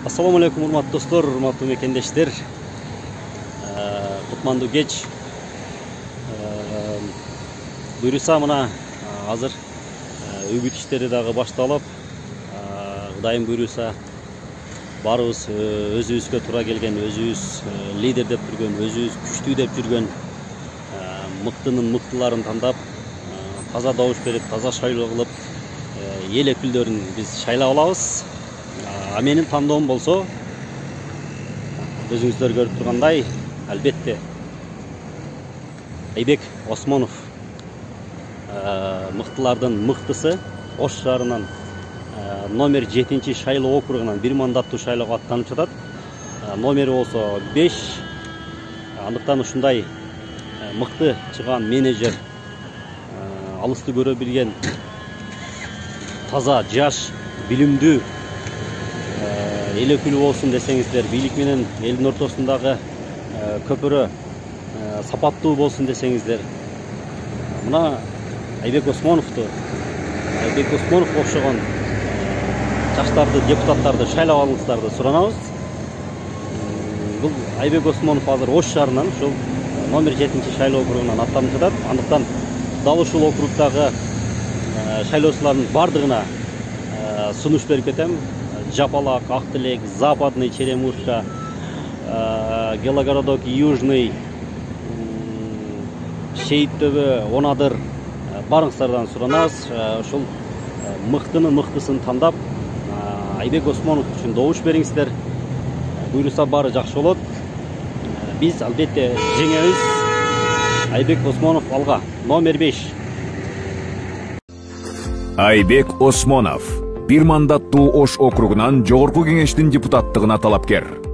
Assalamu alaikum урматтуу достор, урматтуу мекендештер. Кутмандуу кеч. Буюрса мына азыр үй бүт иштери дагы башталып, Кудайым буюрса барыбыз өзүбүзгө туура келген, өзүбүз лидер деп жүргөн, өзүбүз күчтүү деп жүргөн мыктынын мыктыларын тандап, таза добуш берип, таза шайлоо кылып, эл өкүлдөрүн биз шайлап алабыз. Менин тандоом болсо, өзүңүздөр көрүп тургандай, албетте Айбек Осмонов мыктылардын мыктысы, Ош шаарынан номер 7 шайлоо округунан бир мандаттуу шайлоого аттанып жатат. Номери болсо 5. Андыктан ушундай мыкты чыган менеджер, алысты көрө билген, таза, жаш, билимдүү эл өкүлү болсун десеңиздер, бийлик менен элдин ортосундагы көпүрө сапаттуу болсун десеңиздер, мына Айбек Осмоновду, Айбек Осмонов окшогон жаштарды, депутаттарды шайлап алыңыздарды суранабыз. Бул Айбек Осмонов азыр Ош шаарынан ушул номер 7 шайлоо округунан аттанып жатат. Андыктан дал ушул округдагы шайлоочулардын бардыгына сунуш берип кетем. Жапалак, Актилек, Западный, Черемуша, Гелогородок, Южный, Шейиттөбө, Онадыр барыңыздардан суранабыз. Ушул мыктынын мыктысын тандап, Айбек Осмонов үчүн добуш бериңиздер. Буюрса баары жакшы болот. Биз албетте жеңебиз. Айбек Осмонов алга, номер 5. Айбек Осмонов бир мандаттуу Ош округунан жогорку кеңештин депутаттыгына талапкер.